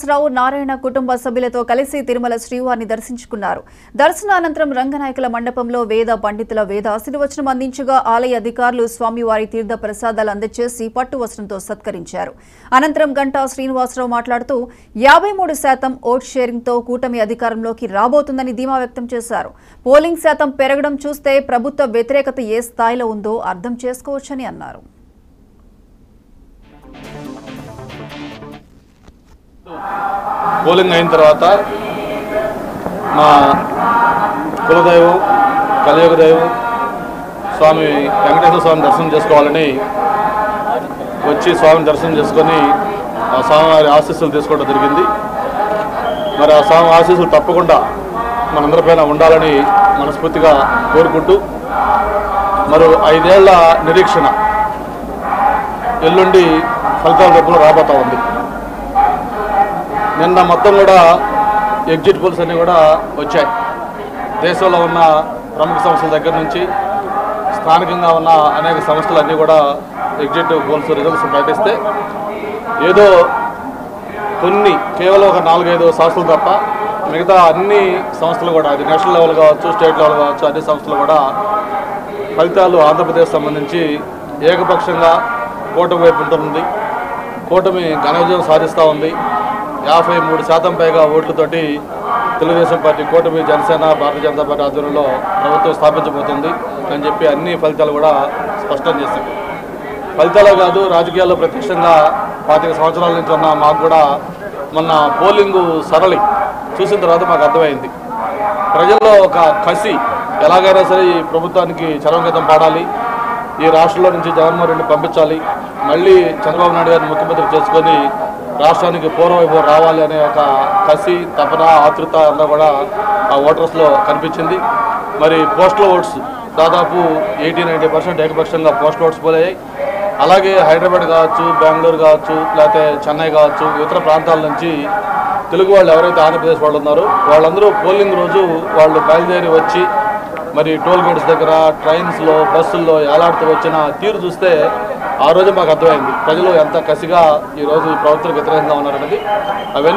శ్రీనివాసరావు నారాయణ కుటుంబ సభ్యులతో కలిసి తిరుమల శ్రీవారిని దర్శించుకున్నారు. దర్శనానంతరం రంగనాయకుల మండపంలో వేద పండితుల వేద ఆశీర్వచనం అందించగా ఆలయ అధికారులు స్వామివారి తీర్థ ప్రసాదాలు అందజేసి పట్టు వస్త్రంతో సత్కరించారు. అనంతరం గంటా శ్రీనివాసరావు మాట్లాడుతూ 53% ఓట్ షేరింగ్తో కూటమి అధికారంలోకి రాబోతుందని ధీమా వ్యక్తం చేశారు. పోలింగ్ శాతం పెరగడం చూస్తే ప్రభుత్వ వ్యతిరేకత ఏ స్థాయిలో ఉందో అర్థం చేసుకోవచ్చని అన్నారు. పోలింగ్ అయిన తర్వాత మా కులదైవం కలియుగ దైవం స్వామి వెంకటేశ్వర స్వామి దర్శనం చేసుకోవాలని వచ్చి స్వామిని దర్శనం చేసుకొని ఆ స్వామివారి ఆశీస్సులు తీసుకోవడం జరిగింది. మరి ఆ స్వామి ఆశీస్సులు తప్పకుండా మనందరిపైన ఉండాలని మనస్ఫూర్తిగా కోరుకుంటూ మరో 5 ఏళ్ల నిరీక్షణ ఎల్లుండి ఫలితాల రూపంలో రాబోతూ ఉంది. నిన్న మొత్తం కూడా ఎగ్జిట్ పోల్స్ అన్నీ కూడా వచ్చాయి. దేశంలో ఉన్న ప్రముఖ సంస్థల దగ్గర నుంచి స్థానికంగా ఉన్న అనేక సంస్థలన్నీ కూడా ఎగ్జిట్ పోల్స్ రిజల్ట్స్ ప్రకటిస్తే ఏదో కొన్ని కేవలం ఒక 4-5 సంస్థలు తప్ప మిగతా అన్ని సంస్థలు కూడా, అది నేషనల్ లెవెల్ కావచ్చు, స్టేట్ లెవెల్ కావచ్చు, అన్ని సంస్థలు కూడా ఫలితాలు ఆంధ్రప్రదేశ్ సంబంధించి ఏకపక్షంగా కూటమి వైపు ఉంటుంది. కూటమి ఘన విజయం సాధిస్తూ ఉంది. 53% పైగా ఓట్లతోటి తెలుగుదేశం పార్టీ కూటమి, జనసేన, భారతీయ జనతా పార్టీ ఆధ్వర్యంలో ప్రభుత్వం స్థాపించబోతుంది అని చెప్పి అన్ని ఫలితాలు కూడా స్పష్టం చేశారు. ఫలితాలే కాదు, రాజకీయాల్లో ప్రత్యక్షంగా 25 సంవత్సరాల నుంచి ఉన్న మాకు కూడా మొన్న పోలింగు సరళి చూసిన తర్వాత మాకు అర్థమైంది. ప్రజల్లో ఒక కసి, ఎలాగైనా సరే ఈ ప్రభుత్వానికి చరమగీతం పాడాలి, ఈ రాష్ట్రంలో నుంచి జగన్మోహన్ రెడ్డిని పంపించాలి, మళ్ళీ చంద్రబాబు నాయుడు గారిని ముఖ్యమంత్రి చేసుకొని రాష్ట్రానికి పూర్వవైభవం రావాలి అనే ఒక కసి, తపన, ఆతృత అంతా కూడా ఆ ఓటర్స్లో కనిపించింది. మరి పోస్టల్ ఓట్స్ దాదాపు 80-90% ఏకపక్షంగా పోస్టల్ ఓట్స్ పోలయ్యాయి. అలాగే హైదరాబాద్ కావచ్చు, బెంగళూరు కావచ్చు, లేకపోతే చెన్నై కావచ్చు, ఇతర ప్రాంతాల నుంచి తెలుగు వాళ్ళు ఎవరైతే ఆంధ్రప్రదేశ్ వాళ్ళు ఉన్నారో వాళ్ళందరూ పోలింగ్ రోజు వాళ్ళు బయలుదేరి వచ్చి మరి టోల్ గేట్స్ దగ్గర, ట్రైన్స్లో, బస్సుల్లో ఏలాడుతూ వచ్చిన తీరు చూస్తే ఆ రోజు మాకు అర్థమైంది ప్రజలు ఎంత కసిగా ఈరోజు ఈ ప్రభుత్వానికి వ్యతిరేకంగా ఉన్నారనేది. అవన్నీ